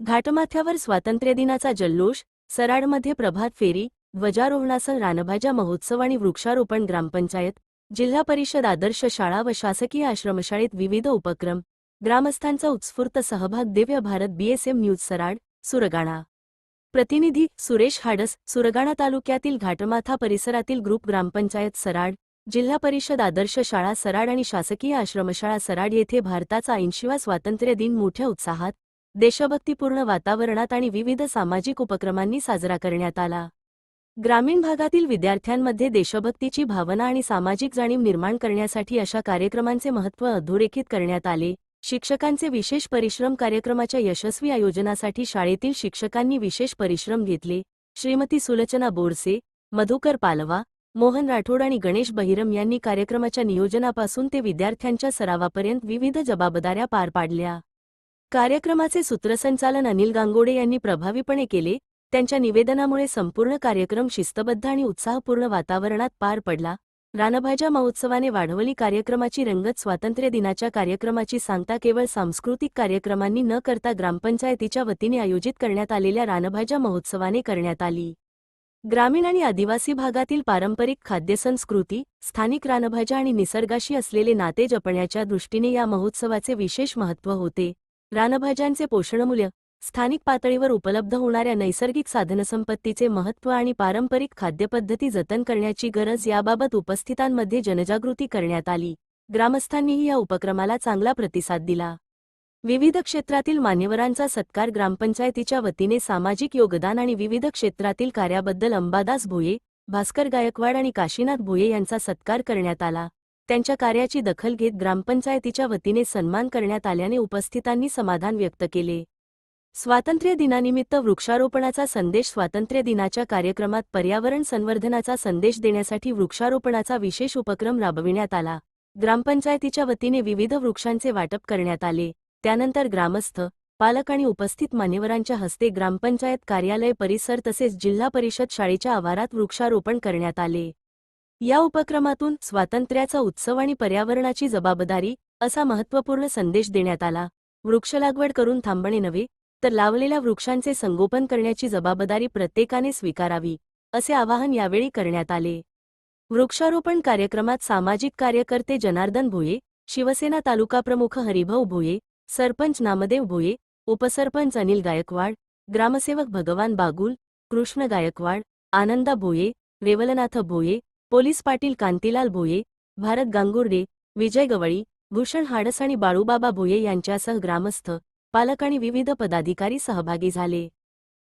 घाटमाथ्यावर स्वातंत्र्यदिनाचा जल्लोष, सराडमध्ये प्रभात फेरी, ध्वजारोहणासह रानभाज्या महोत्सव आणि वृक्षारोपण. ग्रामपंचायत, जिल्हा परिषद, आदर्श शाळा व शासकीय आश्रमशाळेत विविध उपक्रम. ग्रामस्थांचा उत्स्फूर्त सहभाग. Divya Bharat BSM news सराड, Surgana. प्रतिनिधी सुरेश हाडस. सुरगाणा तालुक्यातील घाटमाथा परिसरातील ग्रुप ग्रामपंचायत सराड, जिल्हा परिषद, आदर्श शाळा सराड आणि शासकीय आश्रमशाळा सराड येथे भारताचा 80वा स्वातंत्र्य दिन मोठ्या उत्साहात, देशभक्तीपूर्ण वातावरणात आणि विविध सामाजिक उपक्रमांनी साजरा करण्यात आला. ग्रामीण भागातील विद्यार्थ्यांमध्ये देशभक्तीची भावना आणि सामाजिक जाणीव निर्माण करण्यासाठी अशा कार्यक्रमांचे महत्त्व अधोरेखित करण्यात आले. शिक्षकांचे विशेष परिश्रम. कार्यक्रमाच्या यशस्वी आयोजनासाठी शाळेतील शिक्षकांनी विशेष परिश्रम घेतले. श्रीमती सुलोचना बोरसे, मधुकर पालवा, मोहन राठोड आणि गणेश बहिरम यांनी कार्यक्रमाच्या नियोजनापासून ते विद्यार्थ्यांच्या सरावापर्यंत विविध जबाबदाऱ्या पार पाडल्या. कार्यक्रमाचे सूत्रसंचालन अनिल गांगोडे यांनी प्रभावीपणे केले. त्यांच्या निवेदनामुळे संपूर्ण कार्यक्रम शिस्तबद्ध आणि उत्साहपूर्ण वातावरणात पार पडला. रानभाज्या महोत्सवाने वाढवली कार्यक्रमाची रंगत. स्वातंत्र्य दिनाच्या कार्यक्रमाची सांगता केवळ सांस्कृतिक कार्यक्रमांनी न करता ग्रामपंचायतीच्या वतीने आयोजित करण्यात आलेल्या रानभाज्या महोत्सवाने करण्यात आली. ग्रामीण आणि आदिवासी भागातील पारंपरिक खाद्यसंस्कृती, स्थानिक रानभाज्या आणि निसर्गाशी असलेले नाते जपण्याच्या दृष्टीने या महोत्सवाचे विशेष महत्त्व होते. रानभाज्यांचे पोषणमूल्य, स्थानिक पातळीवर उपलब्ध होणाऱ्या नैसर्गिक साधनसंपत्तीचे महत्त्व आणि पारंपरिक खाद्यपद्धती जतन करण्याची गरज याबाबत उपस्थितांमध्ये जनजागृती करण्यात आली. ग्रामस्थांनीही या उपक्रमाला चांगला प्रतिसाद दिला. विविध क्षेत्रातील मान्यवरांचा सत्कार. ग्रामपंचायतीच्या वतीने सामाजिक योगदान आणि विविध क्षेत्रातील कार्याबद्दल अंबादास भोये, भास्कर गायकवाड आणि काशीनाथ भोये यांचा सत्कार करण्यात आला. त्यांच्या कार्याची दखल घेत ग्रामपंचायतीच्या वतीने सन्मान करण्यात आल्याने उपस्थितांनी समाधान व्यक्त केले. स्वातंत्र्य दिनानिमित्त वृक्षारोपणाचा संदेश. स्वातंत्र्य दिनाच्या कार्यक्रमात पर्यावरण संवर्धनाचा संदेश देण्यासाठी वृक्षारोपणाचा विशेष उपक्रम राबविण्यात आला. ग्रामपंचायतीच्या वतीने विविध वृक्षांचे वाटप करण्यात आले. त्यानंतर ग्रामस्थ, पालक आणि उपस्थित मान्यवरांच्या हस्ते ग्रामपंचायत कार्यालय परिसर तसेच जिल्हा परिषद शाळेच्या आवारात वृक्षारोपण करण्यात आले. या उपक्रमातून स्वातंत्र्याचा उत्सव आणि पर्यावरणाची जबाबदारी असा महत्त्वपूर्ण संदेश देण्यात आला. वृक्षलागवड करून थांबणे नव्हे, तर लावलेल्या वृक्षांचे संगोपन करण्याची जबाबदारी प्रत्येकाने स्वीकारावी, असे आवाहन यावेळी करण्यात आले. वृक्षारोपण कार्यक्रमात सामाजिक कार्यकर्ते जनार्दन भोये, शिवसेना तालुकाप्रमुख हरिभाऊ भोये, सरपंच नामदेव भोये, उपसरपंच अनिल गायकवाड, ग्रामसेवक भगवान बागुल, कृष्ण गायकवाड, आनंदा भोये, रेवलनाथ भोये, पोलीस पाटील कांतीलाल भोये, भारत गांगुर्डे, विजय गवळी, भूषण हाडस आणि बाळूबाबा भोये यांच्यासह ग्रामस्थ, पालक आणि विविध पदाधिकारी सहभागी झाले.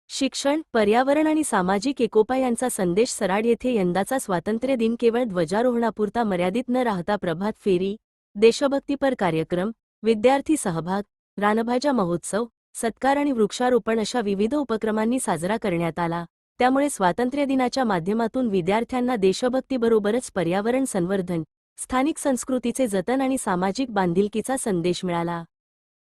शिक्षण, पर्यावरण आणि सामाजिक एकोपा यांचा संदेश. सराड येथे यंदाचा स्वातंत्र्य दिन केवळ ध्वजारोहणापुरता मर्यादित न राहता प्रभात फेरी, देशभक्तीपर कार्यक्रम, विद्यार्थी सहभाग, रानभाज्या महोत्सव, सत्कार आणि वृक्षारोपण अशा विविध उपक्रमांनी साजरा करण्यात आला. त्यामुळे स्वातंत्र्य दिनाच्या माध्यमातून विद्यार्थ्यांना देशभक्तीबरोबरच पर्यावरण संवर्धन, स्थानिक संस्कृतीचे जतन आणि सामाजिक बांधिलकीचा संदेश मिळाला.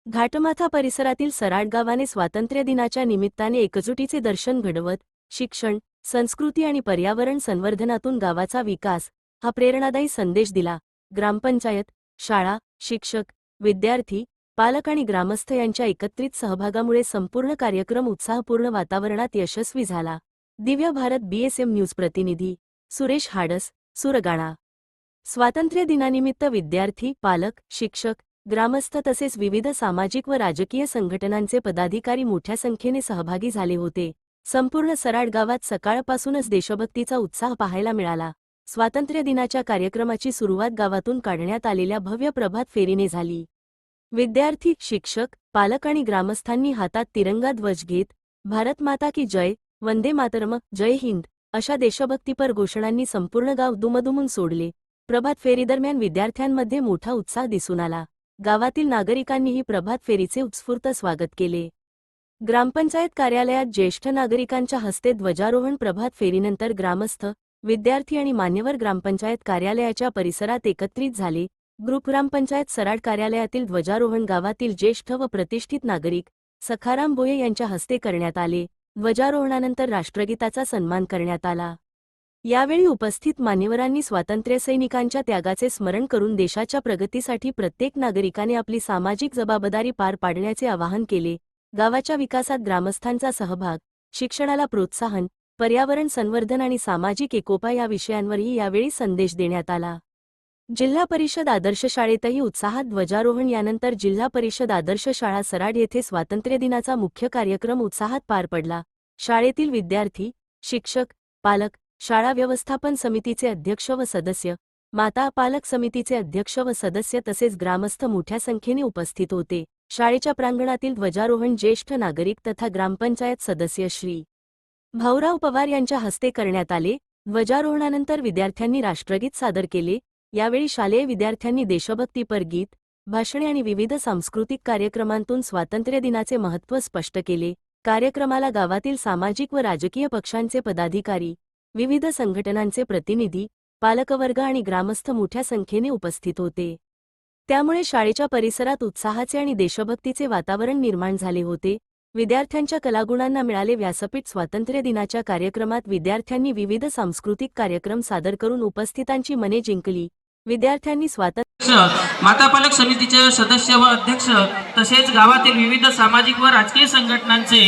घाटमाथा परिसरातील सराड गावाने स्वातंत्र्य दिनाच्या निमित्ताने एकजुटीचे दर्शन घडवत शिक्षण, संस्कृती आणि पर्यावरण संवर्धनातून गावाचा विकास हा प्रेरणादायी संदेश दिला. ग्रामपंचायत, शाळा, शिक्षक, विद्यार्थी, पालक आणि ग्रामस्थ यांच्या एकत्रित सहभागामुळे संपूर्ण कार्यक्रम उत्साहपूर्ण वातावरणात यशस्वी झाला. दिव्य भारत BSM न्यूज प्रतिनिधी सुरेश हाडस, सुरगाणा. स्वातंत्र्य दिनानिमित्त विद्यार्थी, पालक, शिक्षक, ग्रामस्थ तसेच विविध सामाजिक व राजकीय संघटनांचे पदाधिकारी मोठ्या संख्येने सहभागी झाले होते. संपूर्ण सराड गावात सकाळपासूनच देशभक्तीचा उत्साह पाहायला मिळाला. स्वातंत्र्य दिनाच्या कार्यक्रमाची सुरुवात गावातून काढण्यात आलेल्या भव्य प्रभात फेरीने झाली. विद्यार्थी, शिक्षक, पालक आणि ग्रामस्थांनी हातात तिरंगा ध्वज घेत भारत माता की जय, वंदे मातरम, जय हिंद अशा देशभक्तीपर घोषणांनी संपूर्ण गाव दुमदुमून सोडले. प्रभात फेरीदरम्यान विद्यार्थ्यांमध्ये मोठा उत्साह दिसून आला. गावातील नागरिकांनीही प्रभात फेरीचे उत्स्फूर्त स्वागत केले. ग्रामपंचायत कार्यालयात ज्येष्ठ नागरिकांच्या हस्ते ध्वजारोहण. प्रभात फेरीनंतर ग्रामस्थ, विद्यार्थी आणि मान्यवर ग्रामपंचायत कार्यालयाच्या परिसरात एकत्रित झाले. ग्रुप ग्रामपंचायत सराड कार्यालयातील ध्वजारोहण गावातील ज्येष्ठ व प्रतिष्ठित नागरिक सखाराम भोये यांच्या हस्ते करण्यात आले. ध्वजारोहणानंतर राष्ट्रगीताचा सन्मान करण्यात आला. यावेळी उपस्थित मान्यवरांनी स्वातंत्र्यसैनिकांच्या त्यागाचे स्मरण करून देशाच्या प्रगतीसाठी प्रत्येक नागरिकाने आपली सामाजिक जबाबदारी पार पाडण्याचे आवाहन केले. गावाच्या विकासात ग्रामस्थांचा सहभाग, शिक्षणाला प्रोत्साहन, पर्यावरण संवर्धन आणि सामाजिक एकोपा या विषयांवरही यावेळी संदेश देण्यात आला. जिल्हा परिषद आदर्श शाळेतही उत्साहात ध्वजारोहण. यानंतर जिल्हा परिषद आदर्श शाळा सराड येथे स्वातंत्र्यदिनाचा मुख्य कार्यक्रम उत्साहात पार पडला. शाळेतील विद्यार्थी, शिक्षक, पालक, शाळा व्यवस्थापन समितीचे अध्यक्ष व सदस्य, माता पालक समितीचे अध्यक्ष व सदस्य तसेच ग्रामस्थ मोठ्या संख्येने उपस्थित होते. शाळेच्या प्रांगणातील ध्वजारोहण ज्येष्ठ नागरिक तथा ग्रामपंचायत सदस्य श्री भाऊराव पवार यांच्या हस्ते करण्यात आले. ध्वजारोहणानंतर विद्यार्थ्यांनी राष्ट्रगीत सादर केले. यावेळी शालेय विद्यार्थ्यांनी देशभक्तीपर गीत, भाषणे आणि विविध सांस्कृतिक कार्यक्रमांतून स्वातंत्र्य दिनाचे महत्त्व स्पष्ट केले. कार्यक्रमाला गावातील सामाजिक व राजकीय पक्षांचे पदाधिकारी, विविध संघटनांचे प्रतिनिधी, पालकवर्ग आणि ग्रामस्थ मोठ्या संख्येने उपस्थित होते. त्यामुळे शाळेच्या परिसरात उत्साहाचे आणि देशभक्तीचे वातावरण निर्माण झाले होते. विद्यार्थ्यांच्या कलागुणांना मिळाले व्यासपीठ. स्वातंत्र्य दिनाच्या कार्यक्रमात विद्यार्थ्यांनी विविध सांस्कृतिक कार्यक्रम सादर करून उपस्थितांची मने जिंकली. विद्यार्थ्यांनी माता पालक समितीचे सदस्य व अध्यक्ष तसेच गावातील विविध सामाजिक व राजकीय संघटनांचे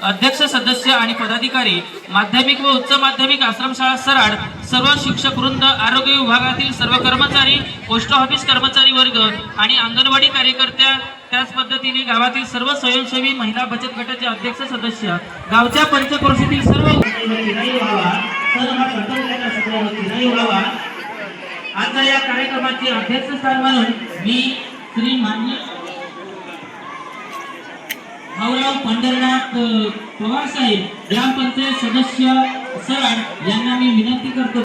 अध्यक्ष सदस्य आणि पदाधिकारी, माध्यमिक व उच्च माध्यमिक आश्रमशाळा सराड, सर्व शिक्षक वृंद, आरोग्य विभागातील सर्व कर्मचारी, पोस्ट ऑफिस कर्मचारी वर्ग आणि अंगणवाडी कार्यकर्त्या, त्याच पद्धतीने गावातील सर्व स्वयंसेवी, महिला बचत गटाचे अध्यक्ष सदस्य, गावच्या पंचक्रोशीतील सर्व आजच्या या कार्यक्रमाचे अध्यक्षस्थान म्हणून मी श्री माननीय भाऊराव पंढरनाथ पवार साहेब, ग्रामपंचायत सदस्य सराड यांना मी विनंती करतो.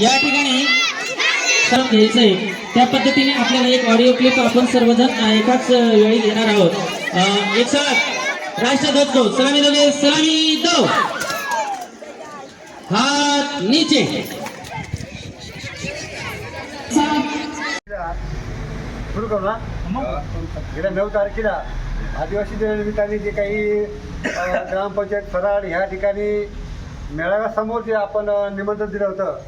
या ठिकाणी सर्व घ्यायचंय त्या पद्धतीने आपल्याला एक ऑडिओ क्लिप आपण सर्वजण एकाच वेळी घेणार आहोत. एक साथ राष्ट्रध्वज दो, सलामी दोगे, सलामी दो, हात नीचे. सुरू करू ना. गेल्या 9 तारखेला आदिवासी दिनानिमित्ताने जे काही ग्रामपंचायत सराड ह्या ठिकाणी मेळाव्यासमोर जे आपण निमंत्रण दिलं होतं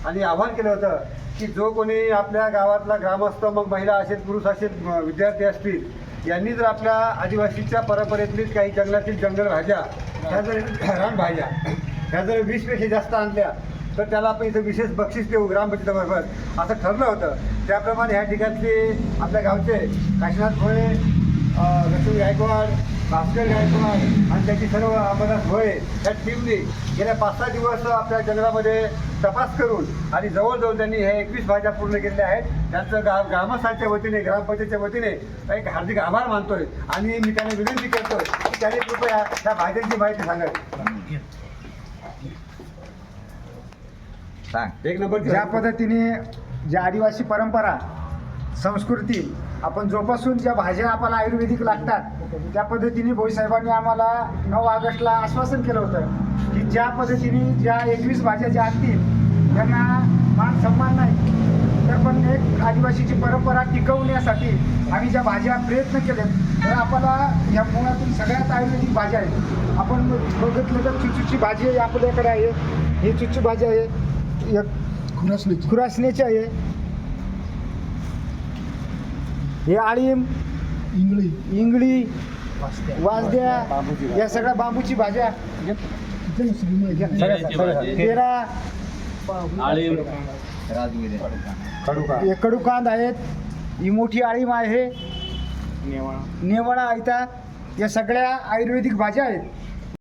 आणि आवाहन केलं होतं की जो कोणी आपल्या गावातला ग्रामस्थ, मग महिला असेल, पुरुष असेल, विद्यार्थी असतील, यांनी जर आपल्या आदिवासीच्या परंपरेतलीच काही जंगलातील जंगल भाज्या, ह्या जर रानभाज्या ह्या जर 20पेक्षा जास्त आणल्या तर त्याला आपण इथं विशेष बक्षीस देऊ ग्रामपंचायतीबरोबर असं ठरलं होतं. त्याप्रमाणे ह्या ठिकाणचे आपल्या गावचे काशीनाथ भोळे, लक्ष्मी गायकवाड, भास्कर गायकवाड आणि त्याची सर्व अंबादास भोळे या टीमने गेल्या 5-6 दिवस आपल्या जंगलामध्ये तपास करून आणि जवळजवळ त्यांनी हे 21 भाज्या पूर्ण केलेल्या आहेत. त्यांचं ग्रामस्थांच्या वतीने, ग्रामपंचायतच्या वतीने एक हार्दिक आभार मानतोय आणि मी त्यांना विनंती करतोय की त्यांनी कृपया त्या भाज्यांची माहिती सांगावी. एक नंबर. ज्या पद्धतीने ज्या आदिवासी परंपरा, संस्कृती आपण जोपासून ज्या भाज्या आपल्याला आयुर्वेदिक लागतात, त्या पद्धतीने भोईसाहेबांनी आम्हाला 9 ऑगस्टला आश्वासन केलं होतं की ज्या पद्धतीने ज्या 21 भाज्या ज्या आणतील त्यांना मान सन्मान नाही, तर पण एक आदिवासीची परंपरा टिकवण्यासाठी आम्ही ज्या भाज्या प्रयत्न केले, तर आपल्याला ह्या मुळातून सगळ्यात आयुर्वेदिक भाज्या आहेत. आपण बघितलं तर चुचूची भाजी आपल्याकडे आहे, ही चुचू भाजी आहे, एक खुरासण्याची आहे, हे आळीम, इंगळी, वाजद्या, या सगळ्या बांबूची भाज्या, तेरा, कडुकांद आहेत, ही मोठी आळीम आहे, नेवाळा आहेत, या सगळ्या आयुर्वेदिक भाज्या आहेत.